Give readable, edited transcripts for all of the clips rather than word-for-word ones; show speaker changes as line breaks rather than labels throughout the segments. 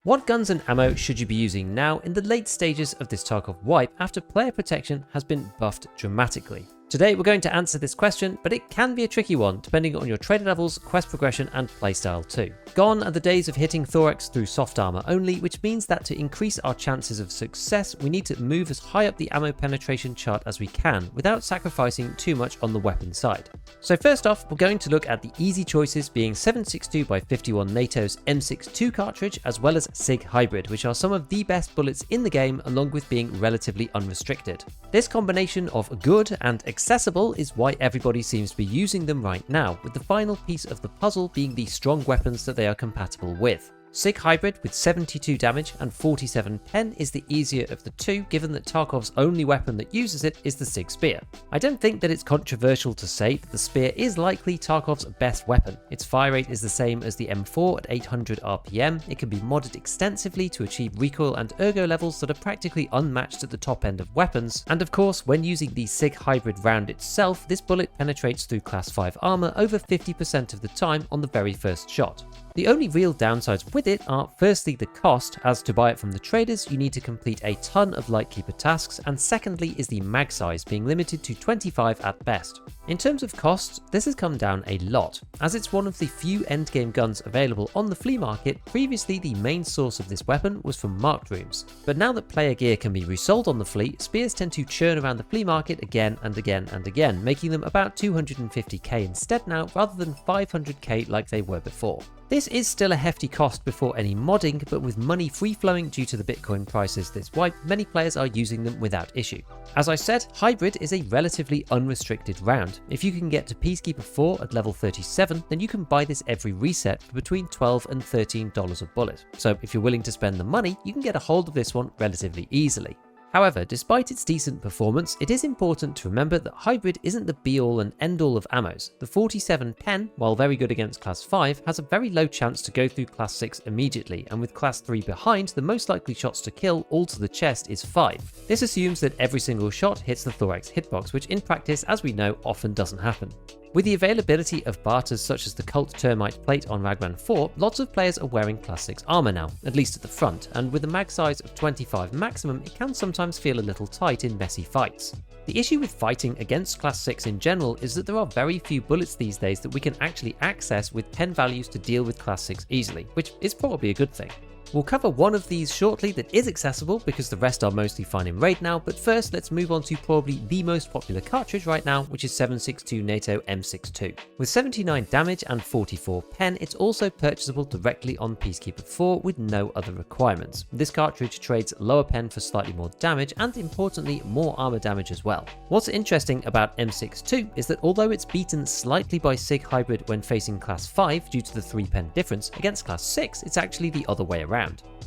What guns and ammo should you be using now in the late stages of this Tarkov wipe after player protection has been buffed dramatically? Today we're going to answer this question, but it can be a tricky one depending on your trader levels, quest progression and playstyle too. Gone are the days of hitting thorax through soft armor only, which means that to increase our chances of success we need to move as high up the ammo penetration chart as we can without sacrificing too much on the weapon side. So first off, we're going to look at the easy choices being 7.62x51 NATO's M62 cartridge as well as Sig Hybrid, which are some of the best bullets in the game along with being relatively unrestricted. This combination of good and accessible is why everybody seems to be using them right now, with the final piece of the puzzle being the strong weapons that they are compatible with. Sig Hybrid with 72 damage and 47 pen is the easier of the two, given that Tarkov's only weapon that uses it is the Sig Spear. I don't think that it's controversial to say that the Spear is likely Tarkov's best weapon. Its fire rate is the same as the M4 at 800 RPM, it can be modded extensively to achieve recoil and ergo levels that are practically unmatched at the top end of weapons, and of course when using the Sig Hybrid round itself, this bullet penetrates through class 5 armor over 50% of the time on the very first shot. The only real downsides with it are firstly the cost, as to buy it from the traders you need to complete a ton of Lightkeeper tasks, and secondly is the mag size being limited to 25 at best. In terms of costs, this has come down a lot, as it's one of the few endgame guns available on the flea market. Previously the main source of this weapon was from marked rooms, but now that player gear can be resold on the flea, spears tend to churn around the flea market again and again and again, making them about 250k instead now rather than 500k like they were before. This is still a hefty cost before any modding, but with money free-flowing due to the Bitcoin prices this wipe, many players are using them without issue. As I said, Hybrid is a relatively unrestricted round. If you can get to Peacekeeper 4 at level 37, then you can buy this every reset for between $12 and $13 a bullet. So if you're willing to spend the money, you can get a hold of this one relatively easily. However, despite its decent performance, it is important to remember that Hybrid isn't the be-all and end-all of ammos. The 47 pen, while very good against class 5, has a very low chance to go through class 6 immediately, and with class 3 behind, the most likely shots to kill all to the chest is 5. This assumes that every single shot hits the thorax hitbox, which in practice, as we know, often doesn't happen. With the availability of barters such as the Cult Termite plate on Ragman 4, lots of players are wearing class 6 armor now, at least at the front, and with a mag size of 25 maximum, it can sometimes feel a little tight in messy fights. The issue with fighting against class 6 in general is that there are very few bullets these days that we can actually access with pen values to deal with class 6 easily, which is probably a good thing. We'll cover one of these shortly that is accessible because the rest are mostly fine in raid now, but first let's move on to probably the most popular cartridge right now, which is 7.62 NATO M62. With 79 damage and 44 pen, it's also purchasable directly on Peacekeeper 4 with no other requirements. This cartridge trades lower pen for slightly more damage and importantly more armor damage as well. What's interesting about M62 is that although it's beaten slightly by Sig Hybrid when facing class 5 due to the 3 pen difference, against class 6 it's actually the other way around.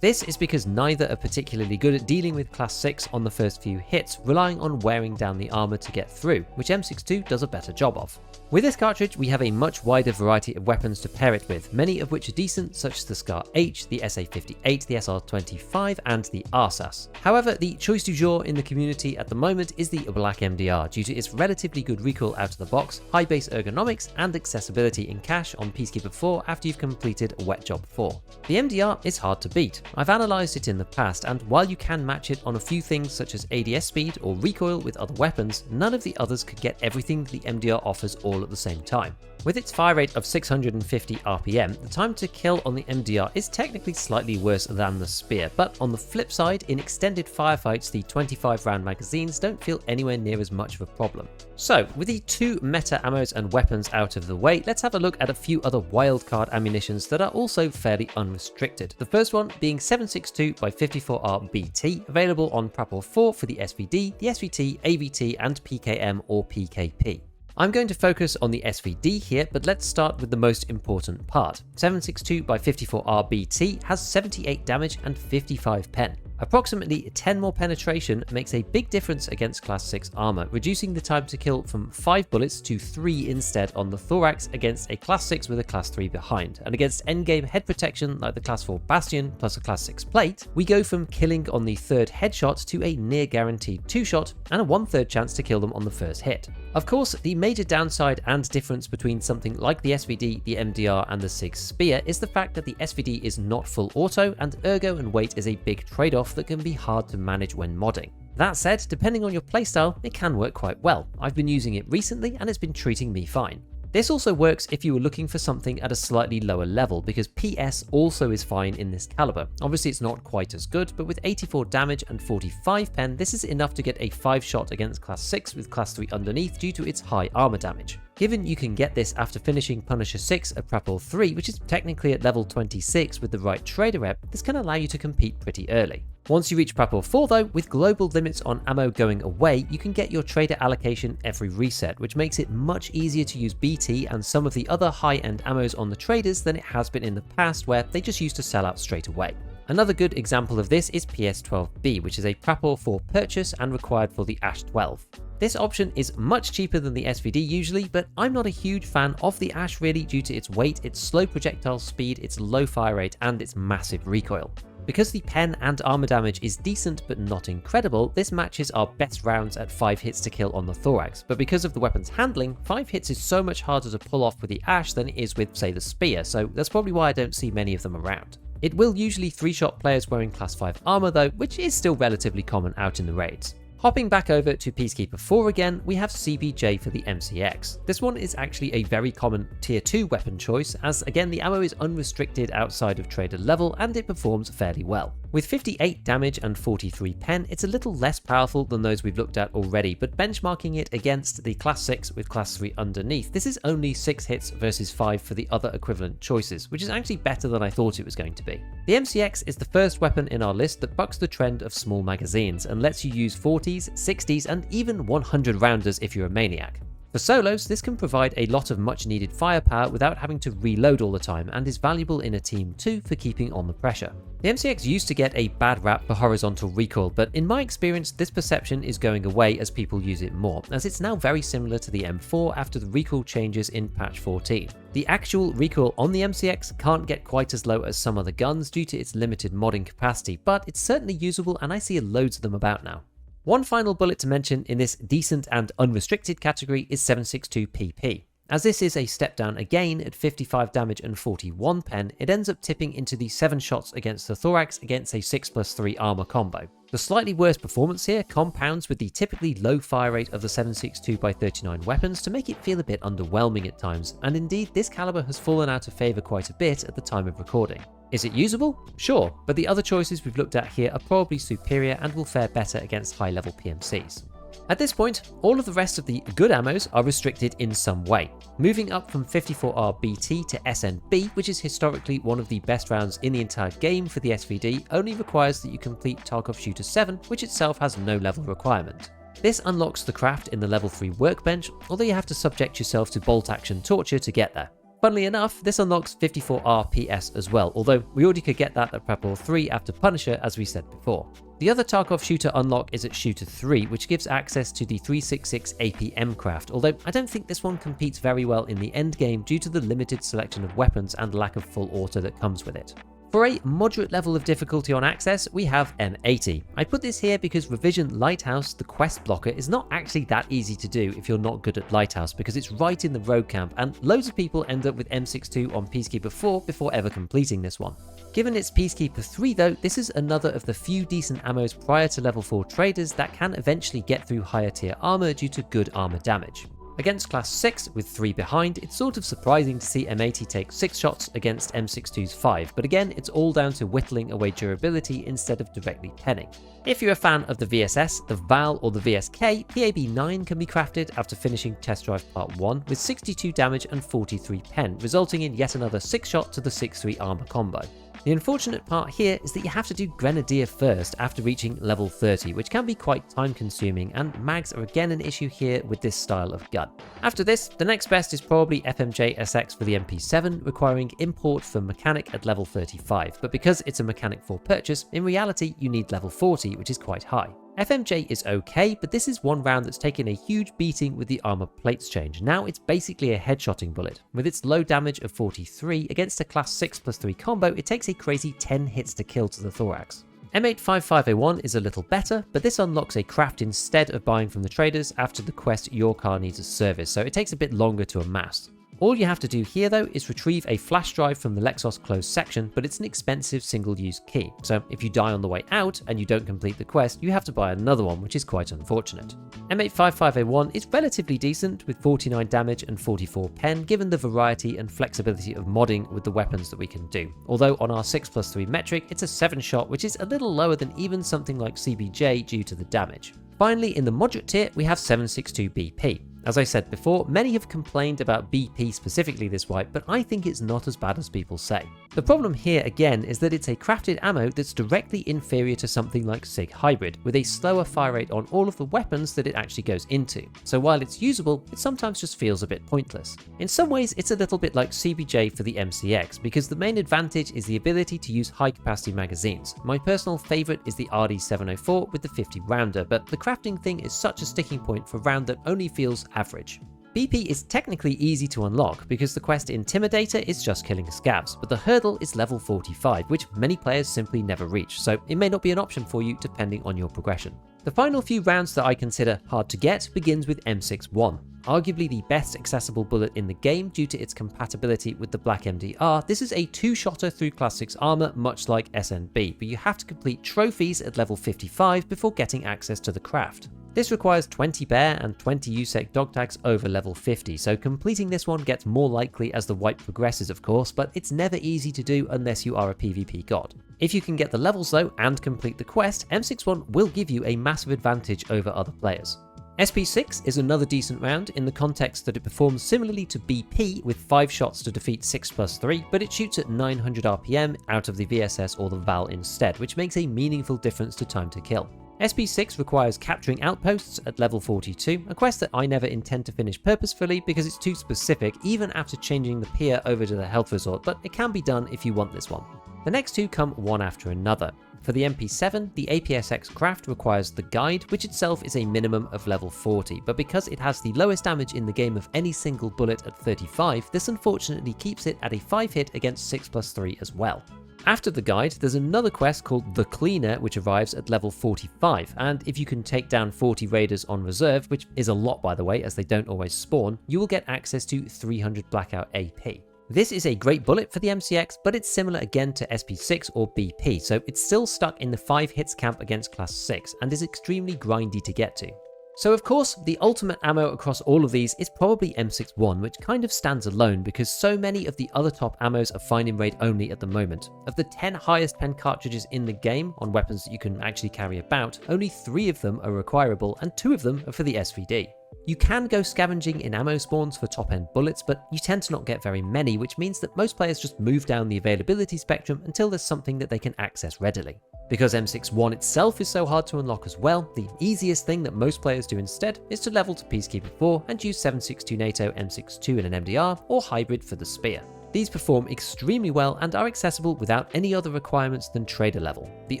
This is because neither are particularly good at dealing with class 6 on the first few hits, relying on wearing down the armor to get through, which M62 does a better job of. With this cartridge we have a much wider variety of weapons to pair it with, many of which are decent, such as the Scar H, the SA58, the SR25 and the RSAS. However, the choice du jour in the community at the moment is the Black MDR due to its relatively good recoil out of the box, high base ergonomics and accessibility in cache on Peacekeeper 4 after you've completed Wet Job 4. The MDR is hard to beat. I've analysed it in the past, and while you can match it on a few things such as ADS speed or recoil with other weapons, none of the others could get everything the MDR offers all at the same time. With its fire rate of 650 RPM, the time to kill on the MDR is technically slightly worse than the Spear, but on the flip side, in extended firefights, the 25 round magazines don't feel anywhere near as much of a problem. So, with the two meta ammos and weapons out of the way, let's have a look at a few other wildcard ammunitions that are also fairly unrestricted. The first one being 7.62x54R BT, available on Prapor 4 for the SVD, the SVT, AVT and PKM or PKP. I'm going to focus on the SVD here, but let's start with the most important part. 7.62x54R BT has 78 damage and 55 pen. Approximately 10 more penetration makes a big difference against class 6 armor, reducing the time to kill from 5 bullets to 3 instead on the thorax against a class 6 with a class 3 behind. And against endgame head protection like the class 4 bastion plus a class 6 plate, we go from killing on the third headshot to a near guaranteed 2-shot and a 1/3 chance to kill them on the first hit. Of course, the major downside and difference between something like the SVD, the MDR and the Sig Spear is the fact that the SVD is not full auto, and ergo and weight is a big trade-off that can be hard to manage when modding. That said, depending on your playstyle, it can work quite well. I've been using it recently and it's been treating me fine. This also works if you were looking for something at a slightly lower level, because PS also is fine in this caliber. Obviously it's not quite as good, but with 84 damage and 45 pen, this is enough to get a 5-shot against class 6 with class 3 underneath due to its high armor damage. Given you can get this after finishing Punisher 6 at Prapor 3, which is technically at level 26 with the right trader rep, this can allow you to compete pretty early. Once you reach Prapor 4 though, with global limits on ammo going away, you can get your trader allocation every reset, which makes it much easier to use BT and some of the other high-end ammos on the traders than it has been in the past, where they just used to sell out straight away. Another good example of this is PS12B, which is a Prapor 4 purchase and required for the Ash 12. This option is much cheaper than the SVD usually, but I'm not a huge fan of the Ash really due to its weight, its slow projectile speed, its low fire rate and its massive recoil. Because the pen and armor damage is decent but not incredible, this matches our best rounds at 5 hits to kill on the thorax, but because of the weapon's handling, 5 hits is so much harder to pull off with the Ash than it is with, say, the Spear, so that's probably why I don't see many of them around. It will usually 3-shot players wearing class 5 armor though, which is still relatively common out in the raids. Hopping back over to Peacekeeper 4 again, we have CBJ for the MCX. This one is actually a very common tier 2 weapon choice, as again the ammo is unrestricted outside of trader level and it performs fairly well. With 58 damage and 43 pen, it's a little less powerful than those we've looked at already, but benchmarking it against the class 6 with class 3 underneath, this is only 6 hits versus 5 for the other equivalent choices, which is actually better than I thought it was going to be. The MCX is the first weapon in our list that bucks the trend of small magazines and lets you use 40s, 60s and even 100 rounders if you're a maniac. For solos, this can provide a lot of much needed firepower without having to reload all the time and is valuable in a team too for keeping on the pressure. The MCX used to get a bad rap for horizontal recoil, but in my experience this perception is going away as people use it more, as it's now very similar to the M4 after the recoil changes in patch 14. The actual recoil on the MCX can't get quite as low as some other guns due to its limited modding capacity, but it's certainly usable and I see loads of them about now. One final bullet to mention in this decent and unrestricted category is 7.62 PP. As this is a step down again at 55 damage and 41 pen, it ends up tipping into the 7 shots against the thorax against a 6+3 armor combo. The slightly worse performance here compounds with the typically low fire rate of the 7.62x39 weapons to make it feel a bit underwhelming at times, and indeed this caliber has fallen out of favour quite a bit at the time of recording. Is it usable? Sure, but the other choices we've looked at here are probably superior and will fare better against high-level PMCs. At this point, all of the rest of the good ammos are restricted in some way. Moving up from 54R BT to SNB, which is historically one of the best rounds in the entire game for the SVD, only requires that you complete Tarkov Shooter 7, which itself has no level requirement. This unlocks the craft in the level 3 workbench, although you have to subject yourself to bolt action torture to get there. Funnily enough, this unlocks 54R PS as well, although we already could get that at Prapor 3 after Punisher as we said before. The other Tarkov shooter unlock is at Shooter 3, which gives access to the 366 APM craft, although I don't think this one competes very well in the endgame due to the limited selection of weapons and lack of full auto that comes with it. For a moderate level of difficulty on access, we have M80. I put this here because Revision Lighthouse, the quest blocker, is not actually that easy to do if you're not good at Lighthouse because it's right in the rogue camp and loads of people end up with M62 on Peacekeeper 4 before ever completing this one. Given it's Peacekeeper 3 though, this is another of the few decent ammos prior to level 4 traders that can eventually get through higher tier armor due to good armor damage. Against class 6 with 3 behind, it's sort of surprising to see M80 take 6 shots against M62's 5, but again it's all down to whittling away durability instead of directly penning. If you're a fan of the VSS, the VAL or the VSK, PAB9 can be crafted after finishing Test Drive Part 1 with 62 damage and 43 pen, resulting in yet another 6 shot to the 6-3 armor combo. The unfortunate part here is that you have to do Grenadier first after reaching level 30, which can be quite time consuming, and mags are again an issue here with this style of gun. After this, the next best is probably FMJ SX for the MP7, requiring import for mechanic at level 35, but because it's a mechanic for purchase, in reality you need level 40, which is quite high. FMJ is okay, but this is one round that's taken a huge beating with the armor plates change. Now it's basically a headshotting bullet. With its low damage of 43, against a class 6+3 combo, it takes a crazy 10 hits to kill to the thorax. M855A1 is a little better, but this unlocks a craft instead of buying from the traders after the quest Your Car Needs a Service, so it takes a bit longer to amass. All you have to do here though is retrieve a flash drive from the Lexos closed section, but it's an expensive single-use key, so if you die on the way out and you don't complete the quest, you have to buy another one, which is quite unfortunate. M855A1 is relatively decent with 49 damage and 44 pen, given the variety and flexibility of modding with the weapons that we can do, although on our 6+3 metric it's a 7-shot, which is a little lower than even something like CBJ due to the damage. Finally, in the moderate tier, we have 7.62 BP. As I said before, many have complained about BP specifically this wipe, but I think it's not as bad as people say. The problem here again is that it's a crafted ammo that's directly inferior to something like Sig Hybrid, with a slower fire rate on all of the weapons that it actually goes into. So while it's usable, it sometimes just feels a bit pointless. In some ways, it's a little bit like CBJ for the MCX, because the main advantage is the ability to use high capacity magazines. My personal favourite is the RD704 with the 50 rounder, but the crafting thing is such a sticking point for a round that only feels average. BP is technically easy to unlock because the quest Intimidator is just killing scavs, but the hurdle is level 45, which many players simply never reach, so it may not be an option for you depending on your progression. The final few rounds that I consider hard to get begins with M61. Arguably the best accessible bullet in the game due to its compatibility with the Black MDR, this is a 2-shotter through class 6 armor much like SNB, but you have to complete trophies at level 55 before getting access to the craft. This requires 20 bear and 20 USEC dog tags over level 50, so completing this one gets more likely as the wipe progresses of course, but it's never easy to do unless you are a PvP god. If you can get the levels though and complete the quest, M61 will give you a massive advantage over other players. SP6 is another decent round in the context that it performs similarly to BP with 5 shots to defeat 6+3, but it shoots at 900 RPM out of the VSS or the VAL instead, which makes a meaningful difference to time to kill. SP6 requires capturing outposts at level 42, a quest that I never intend to finish purposefully because it's too specific even after changing the pier over to the health resort, but it can be done if you want this one. The next two come one after another. For the MP7, the APSX craft requires the guide, which itself is a minimum of level 40, but because it has the lowest damage in the game of any single bullet at 35, this unfortunately keeps it at a 5-hit against 6+3 as well. After the guide, there's another quest called The Cleaner, which arrives at level 45, and if you can take down 40 raiders on reserve, which is a lot by the way, as they don't always spawn, you will get access to 300 blackout AP. This is a great bullet for the MCX, but it's similar again to SP6 or BP, so it's still stuck in the 5 hits camp against class 6, and is extremely grindy to get to. So of course, the ultimate ammo across all of these is probably M61, which kind of stands alone because so many of the other top ammos are fine in raid only at the moment. Of the 10 highest pen cartridges in the game on weapons that you can actually carry about, only 3 of them are requirable and 2 of them are for the SVD. You can go scavenging in ammo spawns for top end bullets, but you tend to not get very many, which means that most players just move down the availability spectrum until there's something that they can access readily. Because M61 itself is so hard to unlock as well, the easiest thing that most players do instead is to level to Peacekeeper 4 and use 7.62 NATO M62 in an MDR or hybrid for the spear. These perform extremely well and are accessible without any other requirements than trader level. The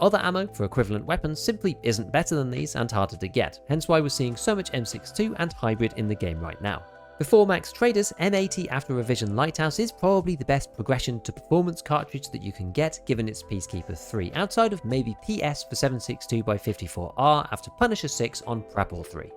other ammo for equivalent weapons simply isn't better than these and harder to get, hence why we're seeing so much M62 and hybrid in the game right now. Before max traders, M80 after Revision Lighthouse is probably the best progression to performance cartridge that you can get given its Peacekeeper 3, outside of maybe PS for 7.62x54R after Punisher 6 on Prapor 3.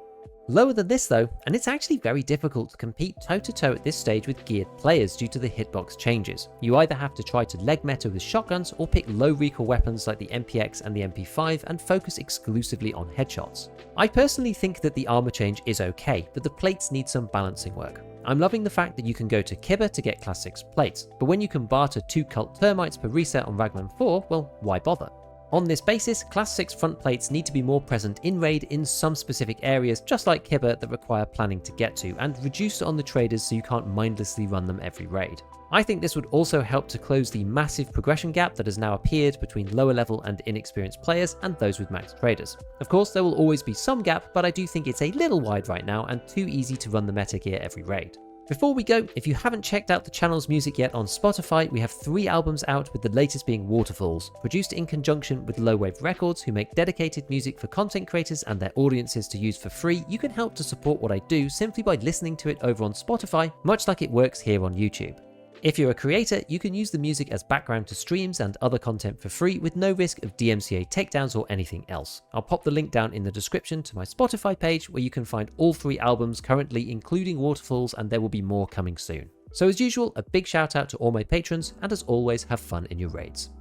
Lower than this though, and it's actually very difficult to compete toe-to-toe at this stage with geared players due to the hitbox changes. You either have to try to leg meta with shotguns or pick low recoil weapons like the MPX and the MP5 and focus exclusively on headshots. I personally think that the armor change is okay, but the plates need some balancing work. I'm loving the fact that you can go to Kibber to get class 6 plates, but when you can barter 2 cult termites per reset on Ragman 4, well, why bother? On this basis, class 6 front plates need to be more present in raid in some specific areas, just like Kibber, that require planning to get to, and reduced on the traders so you can't mindlessly run them every raid. I think this would also help to close the massive progression gap that has now appeared between lower level and inexperienced players and those with max traders. Of course, there will always be some gap, but I do think it's a little wide right now and too easy to run the meta gear every raid. Before we go, if you haven't checked out the channel's music yet on Spotify, we have 3 albums out, with the latest being Waterfalls, produced in conjunction with Low Wave Records, who make dedicated music for content creators and their audiences to use for free. You can help to support what I do simply by listening to it over on Spotify, much like it works here on YouTube. If you're a creator, you can use the music as background to streams and other content for free with no risk of DMCA takedowns or anything else. I'll pop the link down in the description to my Spotify page where you can find all 3 albums currently, including Waterfalls, and there will be more coming soon. So as usual, a big shout out to all my patrons, and as always, have fun in your raids.